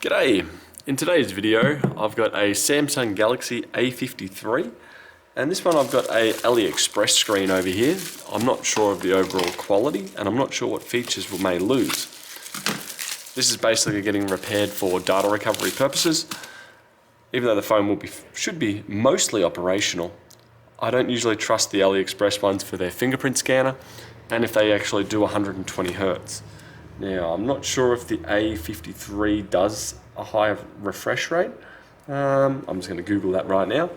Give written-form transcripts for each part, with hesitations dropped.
G'day! In today's video I've got a Samsung Galaxy A53 and this one I've got a AliExpress screen over here. I'm not sure of the overall quality and I'm not sure what features we may lose. This is basically getting repaired for data recovery purposes. Even though the phone should be mostly operational, I don't usually trust the AliExpress ones for their fingerprint scanner and if they actually do 120 Hz. Now, I'm not sure if the A53 does a higher refresh rate. I'm just going to Google that right now.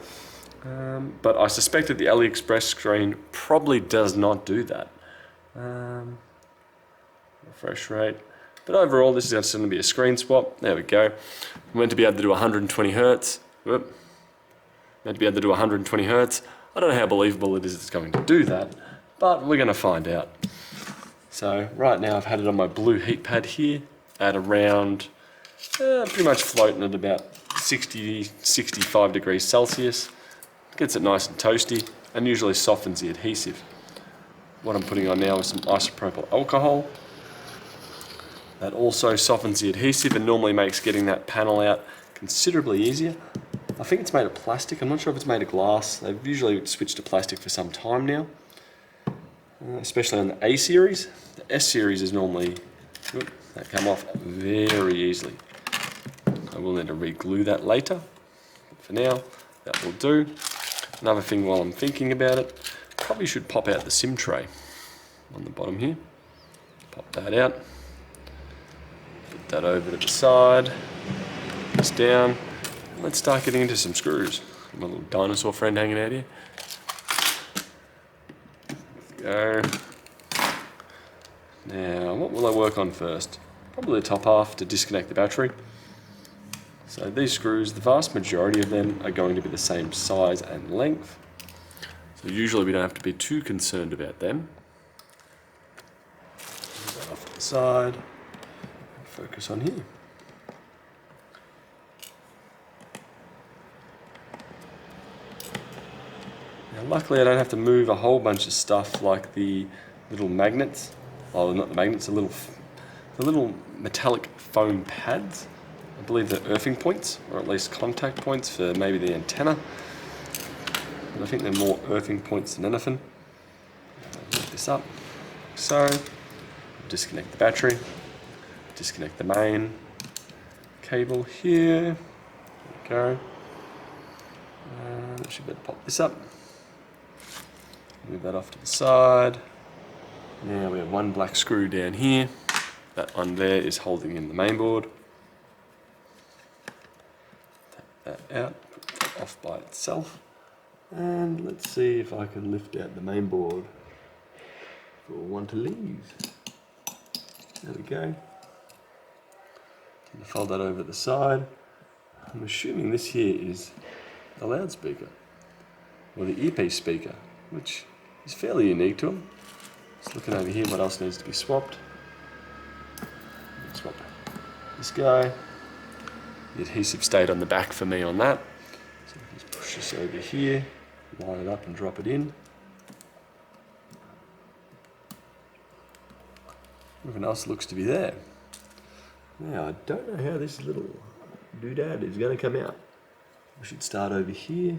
But I suspect that the AliExpress screen probably does not do that. Refresh rate. But overall, this is just going to be a screen swap. There we go. We're meant to be able to do 120 Hz. Whoop. Meant to be able to do 120 Hz. I don't know how believable it is it's going to do that, but we're going to find out. So right now I've had it on my blue heat pad here at around, pretty much floating at about 60-65 degrees Celsius. Gets it nice and toasty and usually softens the adhesive. What I'm putting on now is some isopropyl alcohol. That also softens the adhesive and normally makes getting that panel out considerably easier. I think it's made of plastic, I'm not sure if it's made of glass. They've usually switched to plastic for some time now. Especially on the A series. The S series is normally, that come off very easily. I will need to re-glue that later. But for now, that will do. Another thing while I'm thinking about it, probably should pop out the SIM tray on the bottom here. Pop that out. Put that over to the side. Put this down. Let's start getting into some screws. My little dinosaur friend hanging out here. Go. Now, what will I work on first? Probably the top half to disconnect the battery. So these screws, the vast majority of them are going to be the same size and length. So usually we don't have to be too concerned about them. Move that off to the side. Focus on here. Now, luckily I don't have to move a whole bunch of stuff like the little magnets. Oh, not the magnets, the little metallic foam pads. I believe they're earthing points, or at least contact points for maybe the antenna. But I think they're more earthing points than anything. Lift this up, so. Disconnect the battery. Disconnect the main cable here. There we go. I should better pop this up. Move that off to the side. Now we have one black screw down here. That one there is holding in the main board. Take that out, put that off by itself. And let's see if I can lift out the main board for one to leave. There we go. Gonna fold that over the side. I'm assuming this here is the loudspeaker, or the earpiece speaker, which is fairly unique to them. Just looking over here, what else needs to be swapped? Swap this guy. The adhesive stayed on the back for me on that. So just push this over here, line it up and drop it in. Everything else looks to be there. Now, I don't know how this little doodad is going to come out. We should start over here.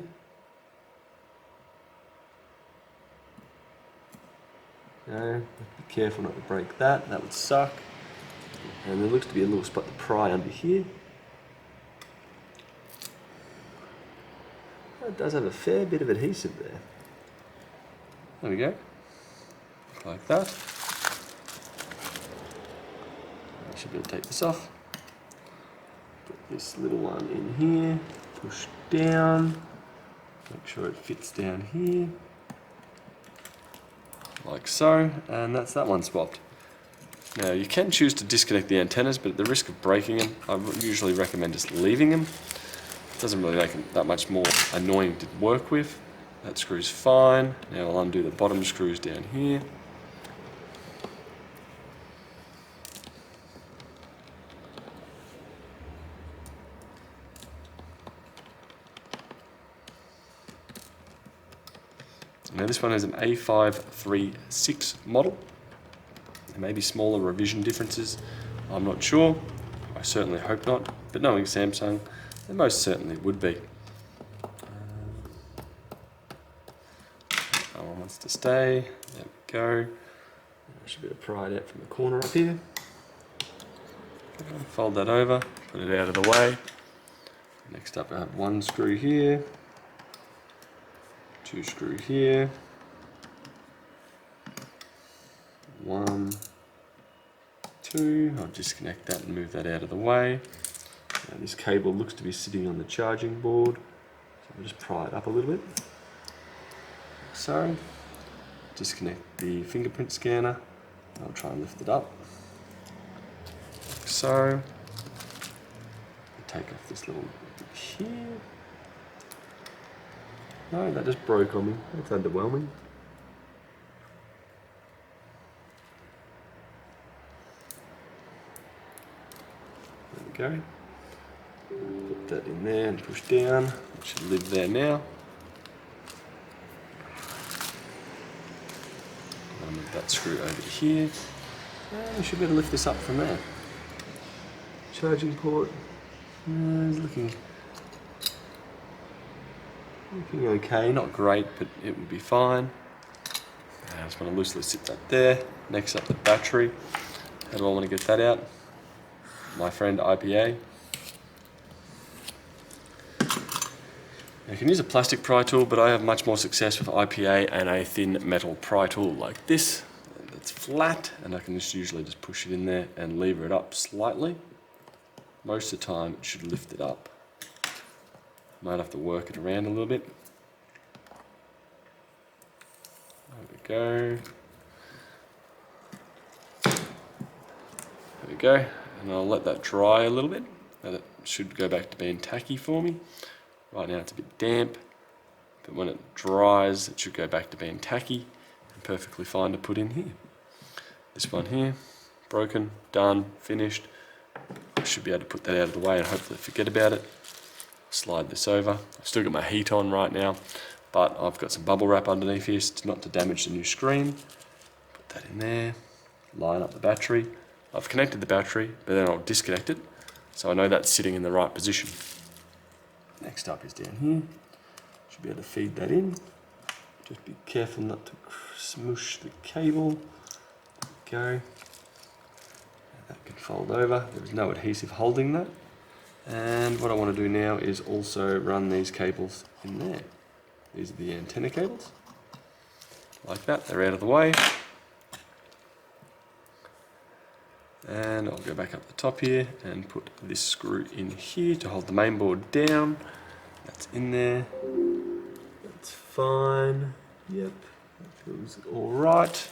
No, be careful not to break that, that would suck. And there looks to be a little spot to pry under here. It does have a fair bit of adhesive there. There we go. Like that. I should be able to take this off. Put this little one in here. Push down. Make sure it fits down here. Like so, and that's that one swapped. Now you can choose to disconnect the antennas, but at the risk of breaking them, I usually recommend just leaving them. It doesn't really make them that much more annoying to work with. That screw's fine. Now I'll undo the bottom screws down here. Now this one has an A536 model. There may be smaller revision differences, I'm not sure. I certainly hope not, but knowing Samsung, they most certainly would be. That one wants to stay. There we go. I should be able to pry it out from the corner up here. Fold that over, put it out of the way. Next up I have one screw here, two screw here, one, two. I'll disconnect that and move that out of the way. Now this cable looks to be sitting on the charging board, so I'll just pry it up a little bit. So, disconnect the fingerprint scanner. I'll try and lift it up. Like so. Take off this little bit here. No, that just broke on me. That's underwhelming. There we go. Put that in there and push down. It should live there now. I'll move that screw over here. And we should be able to lift this up from there. Charging port. It's looking okay, not great, but it would be fine. I just want to loosely sit that there. Next up, the battery. How do I want to get that out? My friend IPA. Now, you can use a plastic pry tool, but I have much more success with IPA and a thin metal pry tool like this. That's flat, and I can just usually just push it in there and lever it up slightly. Most of the time it should lift it up. Might have to work it around a little bit. There we go. There we go. And I'll let that dry a little bit. And it should go back to being tacky for me. Right now it's a bit damp, but when it dries it should go back to being tacky and perfectly fine to put in here. This one here, broken, done, finished. I should be able to put that out of the way and hopefully forget about it. Slide this over. I've still got my heat on right now, but I've got some bubble wrap underneath here not to damage the new screen. Put that in there. Line up the battery. I've connected the battery, but then I'll disconnect it, so I know that's sitting in the right position. Next up is down here. Should be able to feed that in. Just be careful not to smoosh the cable. There we go. That can fold over. There is no adhesive holding that. And what I want to do now is also run these cables in there. These are the antenna cables. Like that, they're out of the way. And I'll go back up the top here and put this screw in here to hold the main board down. That's in there. That's fine. Yep, that feels all right.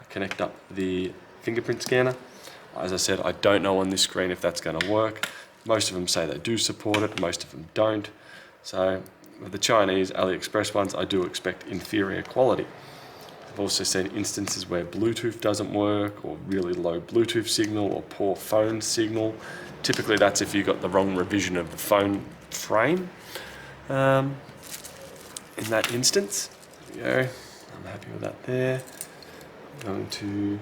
I connect up the fingerprint scanner. As I said, I don't know on this screen if that's going to work. Most of them say they do support it, most of them don't. So with the Chinese AliExpress ones, I do expect inferior quality. I've also seen instances where Bluetooth doesn't work, or really low Bluetooth signal, or poor phone signal. Typically that's if you got the wrong revision of the phone frame. In that instance, there we go. I'm happy with that there. I'm going to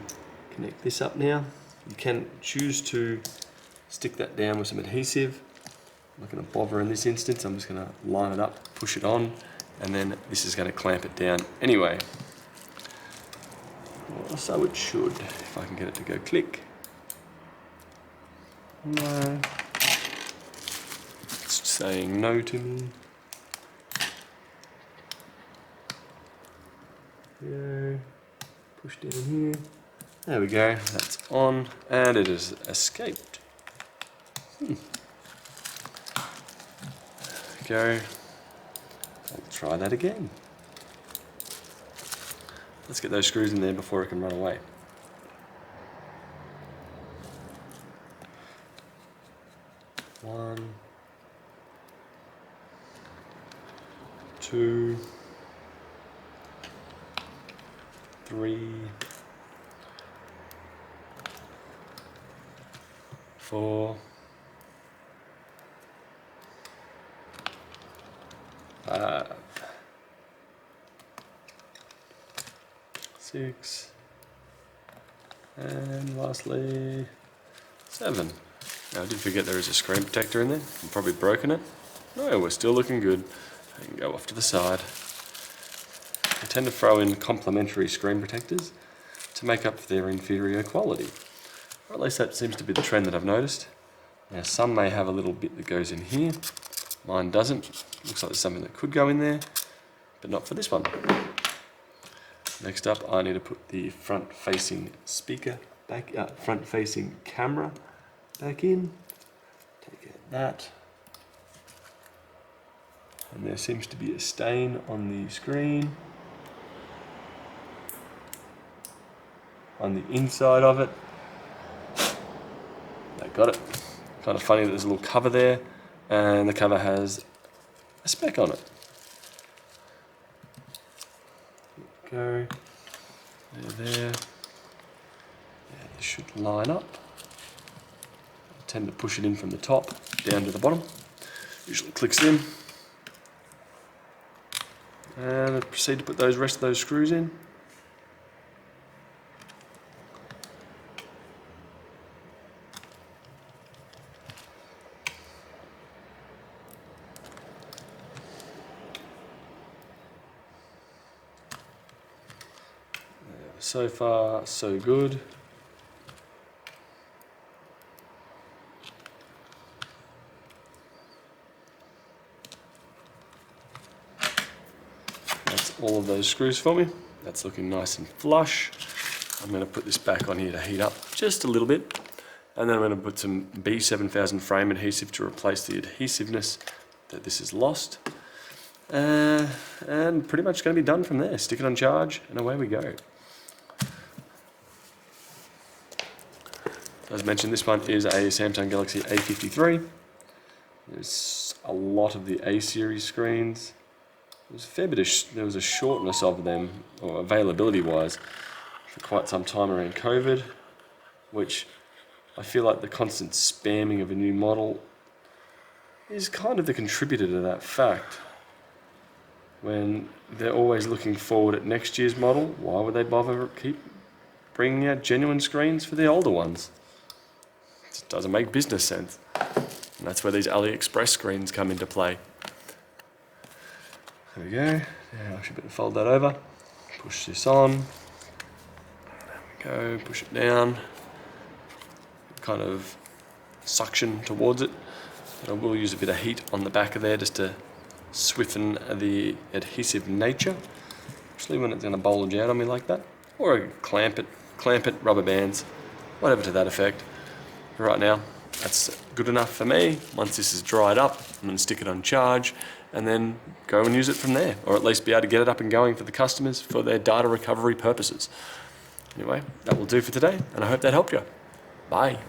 connect this up now. You can choose to stick that down with some adhesive. I'm not going to bother in this instance. I'm just going to line it up, push it on, and then this is going to clamp it down anyway. Well, so it should, if I can get it to go click. No. It's saying no to me. Go. Push down here. There we go, that's on, and it has escaped. There we go. I'll try that again. Let's get those screws in there before it can run away. One, two, three, 4, 5, 6, and lastly 7. Now, I did forget there is a screen protector in there. I've probably broken it. No, we're still looking good. I can go off to the side. I tend to throw in complementary screen protectors to make up for their inferior quality. Or at least that seems to be the trend that I've noticed. Now, some may have a little bit that goes in here. Mine doesn't. Looks like there's something that could go in there, but not for this one. Next up, I need to put the front-facing speaker back, front-facing camera back in. Take out that. And there seems to be a stain on the screen. On the inside of it. I got it. Kind of funny that there's a little cover there, and the cover has a speck on it. Go. There. Yeah, this should line up. I tend to push it in from the top down to the bottom. Usually clicks in. And I proceed to put those rest of those screws in. So far, so good. That's all of those screws for me. That's looking nice and flush. I'm going to put this back on here to heat up just a little bit. And then I'm going to put some B7000 frame adhesive to replace the adhesiveness that this has lost. And pretty much going to be done from there. Stick it on charge and away we go. As mentioned, this one is a Samsung Galaxy A53. There's a lot of the A series screens. There's a fair bit of there was a shortness of them, or availability wise, for quite some time around COVID, which I feel like the constant spamming of a new model is kind of the contributor to that fact. When they're always looking forward at next year's model, why would they bother keep bringing out genuine screens for the older ones? It doesn't make business sense. And that's where these AliExpress screens come into play. There we go. Now I should be able to fold that over. Push this on. There we go. Push it down. Kind of suction towards it. And I will use a bit of heat on the back of there just to swiffen the adhesive nature, especially when it's going to bulge out on me like that. Or I can clamp it, rubber bands, whatever to that effect. Right now, that's good enough for me. Once this is dried up, I'm going to stick it on charge and then go and use it from there, or at least be able to get it up and going for the customers for their data recovery purposes. Anyway, that will do for today, and I hope that helped you. Bye.